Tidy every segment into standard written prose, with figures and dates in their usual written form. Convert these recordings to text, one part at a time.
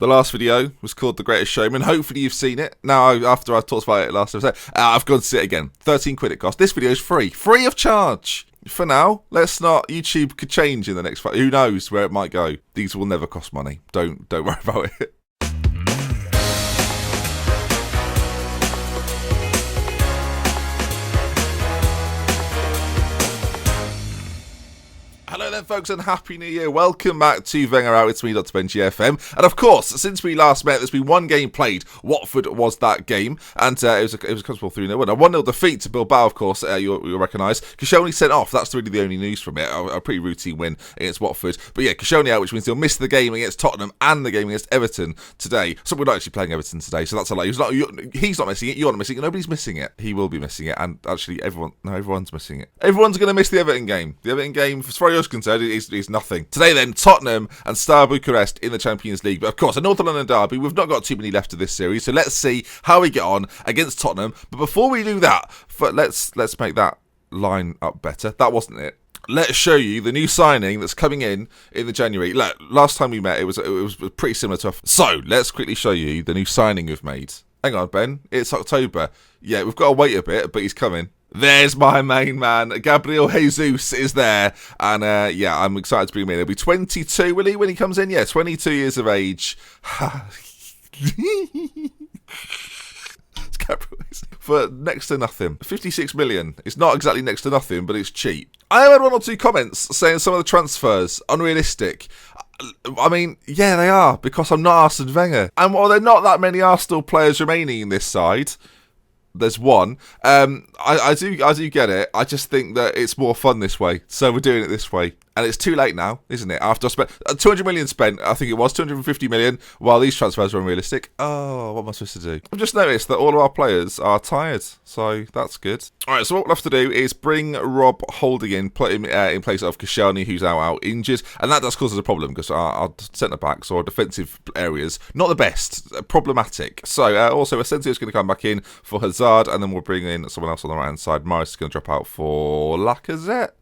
The last video was called The Greatest Showman. Hopefully you've seen it. Now, after I talked about it last episode, I've gone to see it again. 13 quid it cost. This video is free. Free of charge. For now, let's not. YouTube could change in the next fight. Who knows where it might go. These will never cost money. Don't worry about it. Hello then folks and Happy New Year. Welcome back to Wenger Out. It's me, Dr. Benji FM. And of course, since we last met, there's been one game played. Watford was that game. And it was a comfortable 3-0 win. A 1-0 defeat to Bilbao, of course, you'll recognise. Koscielny sent off. That's really the only news from it. A pretty routine win against Watford. But yeah, Koscielny out, which means he'll miss the game against Tottenham and the game against Everton today. So we're not actually playing Everton today, so that's a lie. He's not missing it. You're not missing it. Nobody's missing it. He will be missing it. And actually, everyone's missing it. Everyone's going to miss the Everton game. The Everton game, as far as you're concerned, is nothing. Today then, Tottenham and Star Bucharest in the Champions League. But of course, a North London derby. We've not got too many left of this series, so let's see how we get on against Tottenham. But before we do that, let's make that line up better. That wasn't it. Let's show you the new signing that's coming in the January. Look, last time we met, it was pretty similar to. So let's quickly show you the new signing we've made. Hang on, Ben. It's October. Yeah, we've got to wait a bit, but he's coming. There's my main man. Gabriel Jesus is there. And yeah, I'm excited to bring him in. He'll be 22, will he, when he comes in? Yeah, 22 years of age. It's Gabriel Jesus. For next to nothing. 56 million. It's not exactly next to nothing, but it's cheap. I have had one or two comments saying some of the transfers unrealistic. I mean, yeah, they are, because I'm not Arsene Wenger. And while there are not that many Arsenal players remaining in this side, there's one. I do get it. I just think that it's more fun this way. So we're doing it this way. And it's too late now, isn't it? After I spent 200 million spent, I think it was 250 million, while these transfers were unrealistic. Oh, what am I supposed to do? I've just noticed that all of our players are tired, so that's good. All right, so what we'll have to do is bring Rob Holding in, put him in place of Koscielny, who's out injured, and that does cause us a problem because our centre backs or defensive areas not the best, problematic. So also Asensio is going to come back in for Hazard, and then we'll bring in someone else on the right hand side. Morris is going to drop out for Lacazette,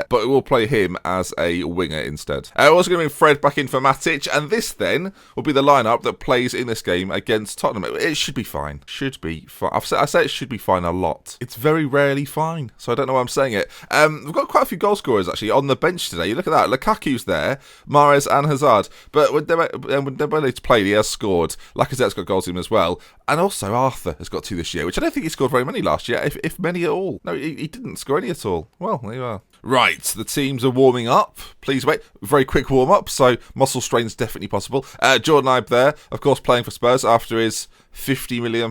but we'll play him as a winger instead. We're also going to bring Fred back in for Matic, and this then will be the lineup that plays in this game against Tottenham. It should be fine. Should be fine. I say it should be fine a lot. It's very rarely fine, so I don't know why I'm saying it. We've got quite a few goal scorers actually on the bench today. You look at that. Lukaku's there, Mahrez and Hazard. But when they're ready to play, he has scored. Lacazette's got goals in him as well. And also Arthur has got 2 this year, which I don't think he scored very many last year, if many at all. No, he didn't score any at all. Well, there you are. Right, the teams are warming up. Please wait. Very quick warm-up, so muscle strain's definitely possible. Jordan Ibe there, of course, playing for Spurs after his £50 million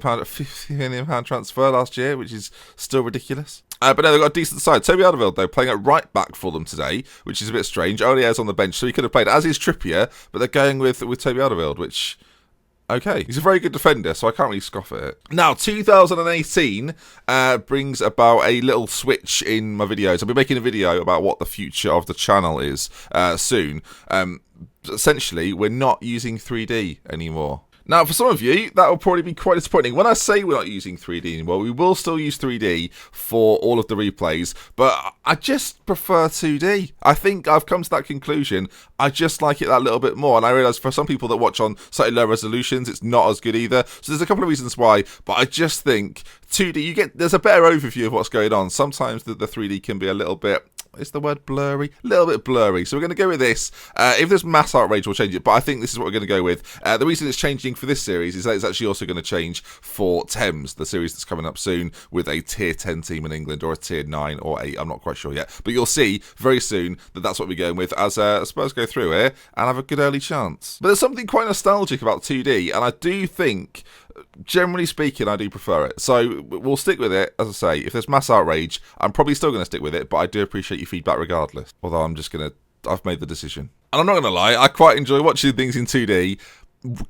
transfer last year, which is still ridiculous. But no, they've got a decent side. Toby Alderweireld, though, playing at right back for them today, which is a bit strange. Aurier's on the bench, so he could have played, as is Trippier, but they're going with Toby Alderweireld, which... Okay, he's a very good defender, so I can't really scoff at it. Now, 2018 brings about a little switch in my videos. I'll be making a video about what the future of the channel is soon. Essentially, we're not using 3D anymore. Now, for some of you, that will probably be quite disappointing. When I say we're not using 3D anymore, we will still use 3D for all of the replays, but I just prefer 2D. I think I've come to that conclusion. I just like it that little bit more, and I realise for some people that watch on slightly low resolutions, it's not as good either. So there's a couple of reasons why, but I just think 2D, there's a better overview of what's going on. Sometimes the 3D can be a little bit... Is the word blurry? A little bit blurry. So we're going to go with this. If there's mass outrage, we'll change it. But I think this is what we're going to go with. The reason it's changing for this series is that it's actually also going to change for Thames, the series that's coming up soon with a tier 10 team in England, or a tier 9 or 8. I'm not quite sure yet. But you'll see very soon that that's what we're going with as Spurs go through here and have a good early chance. But there's something quite nostalgic about 2D, and I do think... Generally speaking, I do prefer it. So we'll stick with it. As I say, if there's mass outrage, I'm probably still going to stick with it, but I do appreciate your feedback regardless. Although I've made the decision. And I'm not going to lie, I quite enjoy watching things in 2D,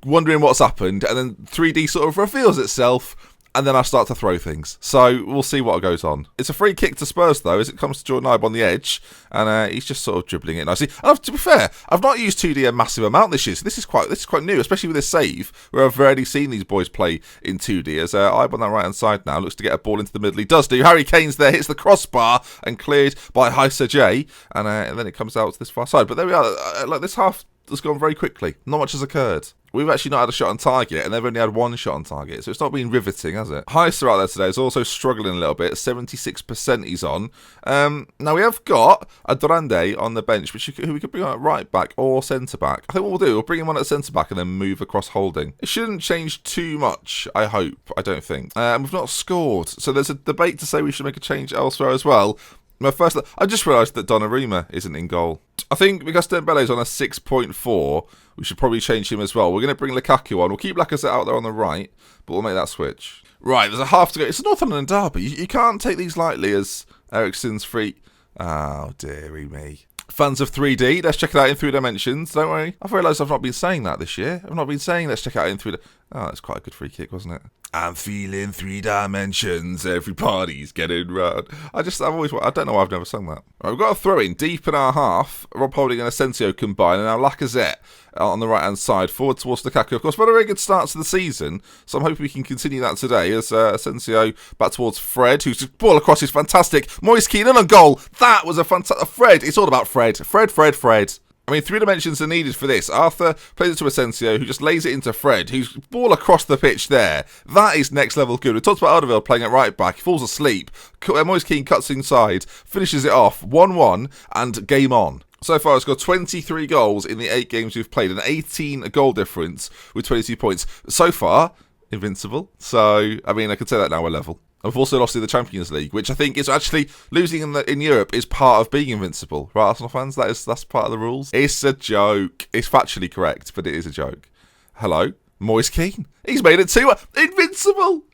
wondering what's happened, and then 3D sort of reveals itself, and then I start to throw things. So we'll see what goes on. It's a free kick to Spurs, though, as it comes to Jordan Ibe on the edge, and he's just sort of dribbling it nicely. And to be fair, I've not used 2D a massive amount this year, so this is quite new, especially with this save, where I've already seen these boys play in 2D. As Ibe on that right-hand side now looks to get a ball into the middle. He does do. Harry Kane's there, hits the crossbar, and cleared by Haisa J, and then it comes out to this far side. But there we are. Like this half has gone very quickly. Not much has occurred. we've actually not had a shot on target, and they've only had one shot on target, so it's not been riveting, has it? Heister out there today is also struggling a little bit. 76% he's on. Now we have got a Durande on the bench, who we could bring on at right back or centre back. I think what we'll do, we'll bring him on at centre back and then move across holding. It shouldn't change too much, I hope. I don't think. We've not scored, so there's a debate to say we should make a change elsewhere as well. I just realised that Donnarumma isn't in goal. I think because Dembele's on a 6.4, we should probably change him as well. We're going to bring Lukaku on. We'll keep Lacazette out there on the right, but we'll make that switch. Right, there's a half to go. It's a North London derby. You can't take these lightly as Eriksen's free. Oh, dearie me. Fans of 3D, let's check it out in 3 dimensions. Don't worry. I've realised I've not been saying that this year. I've not been saying let's check it out in 3 Oh, that's quite a good free kick, wasn't it? I'm feeling 3 dimensions. Everybody's getting round. I don't know why I've never sung that. Right, we've got a throw in deep in our half. Rob Holding and Asensio combine, and now Lacazette on the right hand side, forward towards Lukaku. Of course, but a very good start to the season, so I'm hoping we can continue that today as Asensio back towards Fred, who's just ball across is fantastic. Moise Kean on a goal. That was a fantastic. Fred, it's all about Fred. Fred. I mean, 3 dimensions are needed for this. Arthur plays it to Asensio, who just lays it into Fred, who's ball across the pitch there. That is next level good. We talked about Alderweireld playing at right back. He falls asleep. Moise Kean cuts inside, finishes it off 1-1, and game on. So far, it's got 23 goals in the 8 games we've played, an 18 goal difference with 22 points. So far, invincible. So, I mean, I could say that now we're level. We've also lost in the Champions League, which I think is actually losing in Europe is part of being invincible. Right, Arsenal fans? That's part of the rules. It's a joke. It's factually correct, but it is a joke. Hello? Moise Kean. He's made it 2 invincible!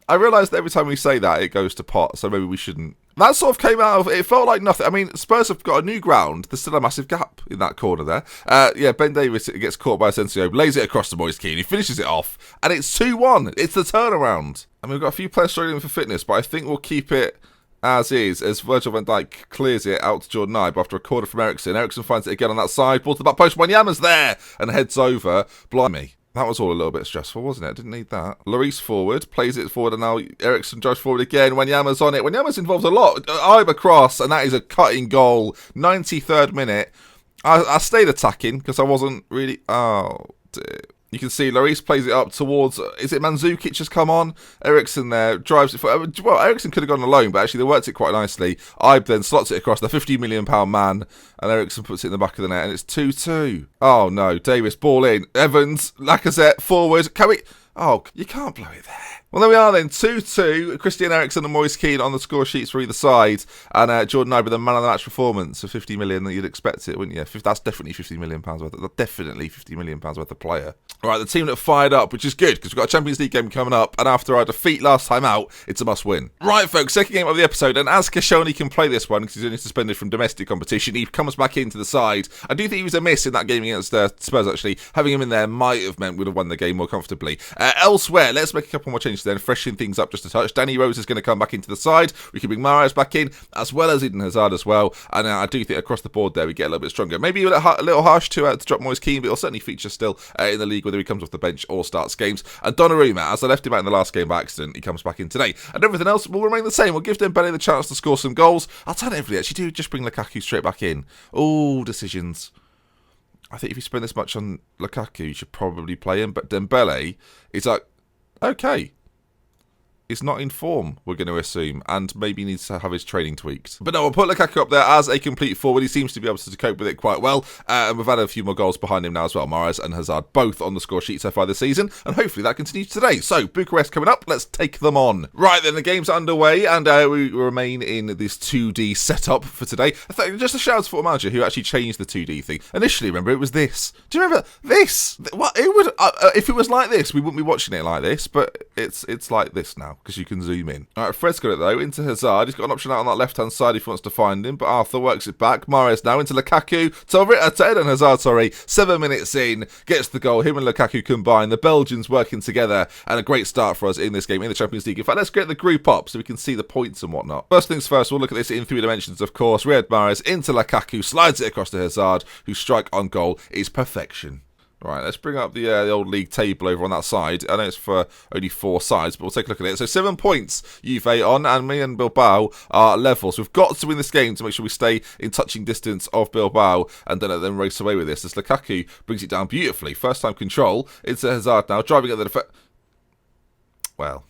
I realise that every time we say that, it goes to pot, so maybe we shouldn't. That sort of came out of, it felt like nothing. I mean, Spurs have got a new ground. There's still a massive gap in that corner there. Ben Davies gets caught by Asensio, lays it across to Moise Kean. He finishes it off, and it's 2-1. It's the turnaround. I mean, we've got a few players struggling for fitness, but I think we'll keep it as is, as Virgil van Dijk clears it out to Jordan Ibe after a corner from Eriksen. Eriksen finds it again on that side, ball to the back post. Wanyama's there, and heads over. Blimey. That was all a little bit stressful, wasn't it? Didn't need that. Lloris forward, plays it forward, and now Eriksen drives forward again. Wanyama's on it. Wanyama's involved a lot. Ibe across, and that is a cutting goal. 93rd minute. I stayed attacking because I wasn't really... Oh, dear. You can see Lloris plays it up towards... Is it Mandzukic has come on? Eriksen there drives it... Well, Eriksen could have gone alone, but actually they worked it quite nicely. Ibe then slots it across the £50 million man, and Eriksen puts it in the back of the net, and it's 2-2. Oh, no. Davis, ball in. Evans, Lacazette, forward. Can we... Oh, you can't blow it there. Well, there we are then. 2-2. Christian Eriksen and Moise Kean on the score sheets for either side. And Jordan Ibe with a man of the match performance of 50 million that you'd expect it, wouldn't you? That's definitely £50 million worth. Definitely £50 million worth of player. All right, the team that fired up, which is good because we've got a Champions League game coming up. And after our defeat last time out, it's a must win. Right, folks, second game of the episode. And as Kashani can play this one because he's only suspended from domestic competition, he comes back into the side. I do think he was a miss in that game against Spurs, actually. Having him in there might have meant we'd have won the game more comfortably. Elsewhere, let's make a couple more changes then, freshen things up just a touch. Danny Rose is going to come back into the side. We can bring Mahrez back in, as well as Eden Hazard as well. And I do think across the board there we get a little bit stronger. Maybe a little harsh to drop Moise Kean, but he'll certainly feature still in the league, whether he comes off the bench or starts games. And Donnarumma, as I left him out in the last game by accident, he comes back in today. And everything else will remain the same. We'll give Dembele the chance to score some goals. Alternatively, actually, do just bring Lukaku straight back in. All decisions. I think if you spend this much on Lukaku, you should probably play him. But Dembele is like, okay, is not in form, we're going to assume, and maybe needs to have his training tweaked. But no, we'll put Lukaku up there as a complete forward. He seems to be able to cope with it quite well, and we've had a few more goals behind him now as well. Mahrez and Hazard both on the score sheet so far this season, and hopefully that continues today. So, Bucharest coming up, let's take them on. Right then, the game's underway, and we remain in this 2D setup for today. Just a shout out to Football Manager, who actually changed the 2D thing. Initially, remember, it was this. Do you remember this? What it would if it was like this, we wouldn't be watching it like this, but it's like this now, because you can zoom in. All right, Fred's got it though, into Hazard. He's got an option out on that left-hand side if he wants to find him, but Arthur works it back. Mahrez now into Lukaku. To Eden Hazard, 7 minutes in, gets the goal. Him and Lukaku combine. The Belgians working together, and a great start for us in this game, in the Champions League. In fact, let's get the group up so we can see the points and whatnot. First things first, we'll look at this in 3 dimensions, of course. Riyad Mahrez into Lukaku, slides it across to Hazard, whose strike on goal is perfection. Right, let's bring up the old league table over on that side. I know it's for only 4 sides, but we'll take a look at it. So 7 points, Juve on, and me and Bilbao are level. So we've got to win this game to make sure we stay in touching distance of Bilbao and don't let them race away with this. As Lukaku brings it down beautifully. First time control into Hazard now, driving at the defence. Well,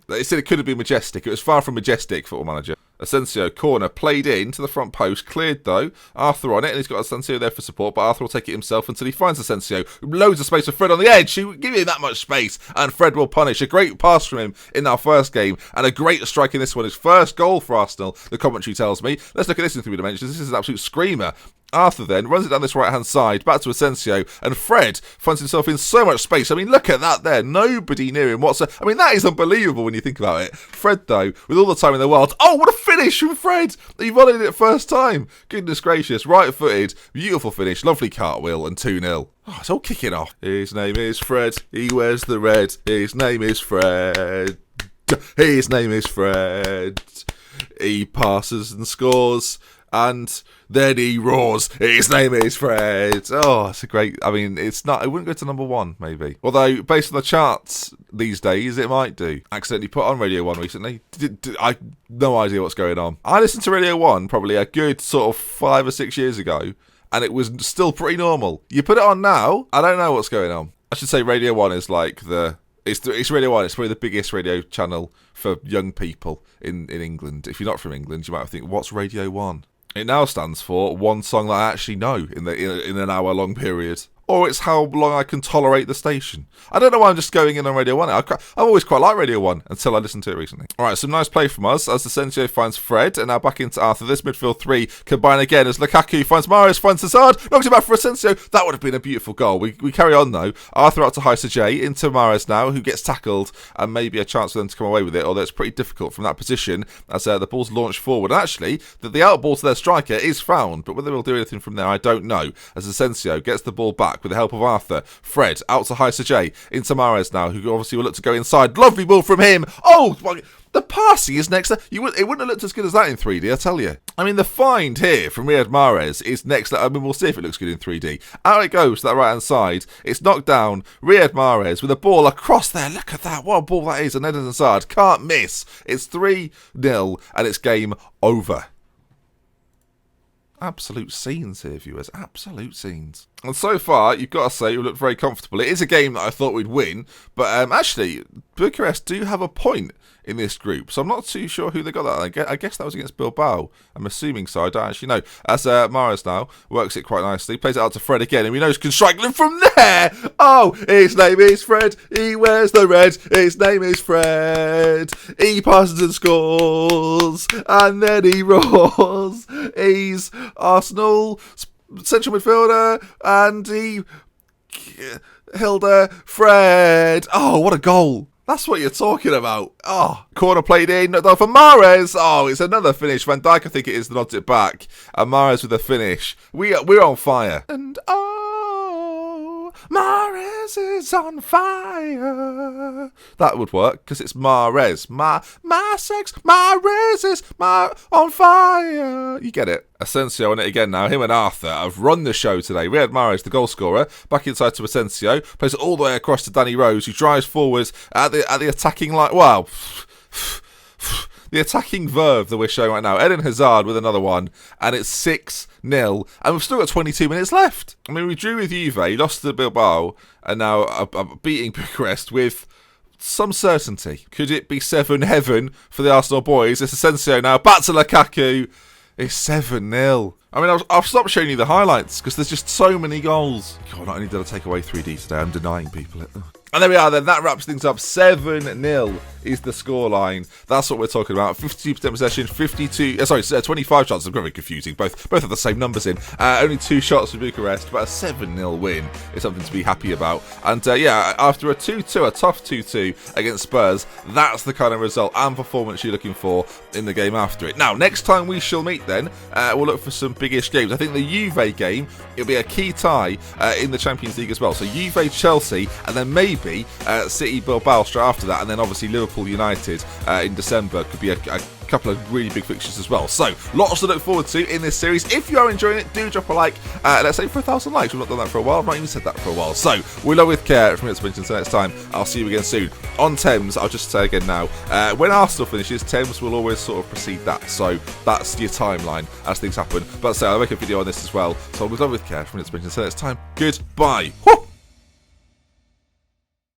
they said it could have been majestic. It was far from majestic, Football Manager. Asensio, corner, played in to the front post, cleared though. Arthur on it, and he's got Asensio there for support, but Arthur will take it himself until he finds Asensio. Loads of space for Fred on the edge. Give him that much space, and Fred will punish. A great pass from him in our first game, and a great strike in this one. His first goal for Arsenal, the commentary tells me. Let's look at this in 3 dimensions. This is an absolute screamer. Arthur then runs it down this right-hand side, back to Asensio, and Fred finds himself in so much space. I mean, look at that there. Nobody near him whatsoever. I mean, that is unbelievable when you think about it. Fred, though, with all the time in the world. Oh, what a finish from Fred. He volleyed it first time. Goodness gracious. Right-footed. Beautiful finish. Lovely cartwheel and 2-0. Oh, it's all kicking off. His name is Fred. He wears the red. His name is Fred. His name is Fred. He passes and scores. And then he roars, his name is Fred. Oh, it's a great... I mean, it's not... It wouldn't go to number 1, maybe. Although, based on the charts these days, it might do. Accidentally put on Radio 1 recently. I no idea what's going on. I listened to Radio 1 probably a good sort of 5 or 6 years ago, and it was still pretty normal. You put it on now, I don't know what's going on. I should say Radio 1 is like the... It's Radio 1. It's probably the biggest radio channel for young people in England. If you're not from England, you might think, what's Radio 1? It now stands for one song that I actually know in an hour-long period. Or it's how long I can tolerate the station. I don't know why I'm just going in on Radio 1. I've always quite liked Radio 1 until I listened to it recently. Alright, some nice play from us as Asensio finds Fred, and now back into Arthur. This midfield 3 combine again as Lukaku finds Mahrez, finds Hazard, knocks it back for Asensio. That would have been a beautiful goal. We carry on though. Arthur out to Heisa J, into Mahrez now, who gets tackled, and maybe a chance for them to come away with it, although it's pretty difficult from that position as the ball's launched forward. And actually, the out ball to their striker is found, but whether they'll do anything from there, I don't know, as Asensio gets the ball back with the help of Arthur. Fred out to Heisa J, into Mahrez now, who obviously will look to go inside. Lovely ball from him. Oh, the passing is next. It wouldn't have looked as good as that in 3D, I tell you. I mean, the find here from Riyad Mahrez is next. I mean, we'll see if it looks good in 3D. Out it goes to that right-hand side. It's knocked down. Riyad Mahrez with a ball across there. Look at that. What a ball that is. And Eden Hazard can't miss. It's 3-0 and it's game over. Absolute scenes here, viewers. Absolute scenes. And so far, you've got to say, you look very comfortable. It is a game that I thought we'd win, but actually, Bucharest do have a point in this group, so I'm not too sure who they got that. I guess that was against Bilbao. I'm assuming so. I don't actually know. As Mahrez now works it quite nicely, plays it out to Fred again, and we know he can strike them from there. Oh, his name is Fred. He wears the red. His name is Fred. He passes and scores, and then he roars. He's Arsenal central midfielder, and he Hilda Fred. Oh, what a goal. That's what you're talking about. Oh, corner played in, knocked down for Mahrez. Oh, it's another finish. Van Dijk, I think it is, nods it back. And Mahrez with a finish. We're on fire. And oh, Mahrez is on fire. That would work, because it's Mahrez. Mahrez is on fire. You get it. Asensio on it again now. Him and Arthur have run the show today. Riyad Mahrez, the goal scorer, back inside to Asensio. Plays it all the way across to Danny Rose, who drives forwards at the attacking line. Wow. The attacking verve that we're showing right now. Eden Hazard with another one. And it's 6-0. And we've still got 22 minutes left. I mean, we drew with Juve, lost to Bilbao, and now beating Bucharest with some certainty. Could it be 7 heaven for the Arsenal boys? It's Asensio now. Back to Lukaku. It's 7-0. I mean, I'll stop showing you the highlights because there's just so many goals. God, not only did I take away 3D today, I'm denying people it. And there we are then. That wraps things up. 7-0 is the scoreline. That's what we're talking about. 52% possession, 25 shots. I'm very confusing. Both have the same numbers in. Only 2 shots for Bucharest, but a 7-0 win is something to be happy about. And yeah, after a 2-2, a tough 2-2 against Spurs, that's the kind of result and performance you're looking for in the game after it. Now, next time we shall meet then, we'll look for some biggish games. I think the Juve game, it'll be a key tie in the Champions League as well. So Juve, Chelsea, and then maybe City, Bilbao straight after that, and then obviously Liverpool United in December could be a couple of really big fixtures as well. So, lots to look forward to in this series. If you are enjoying it, do drop a like. Let's say for 1,000 likes. We've not done that for a while. I've not even said that for a while. So, we love with care from Expansion. Until next time, I'll see you again soon. On Thames, I'll just say again now, when Arsenal finishes, Thames will always sort of precede that. So, that's your timeline as things happen. But I'll make a video on this as well. So, with love with care from Expansion. Until next time, goodbye.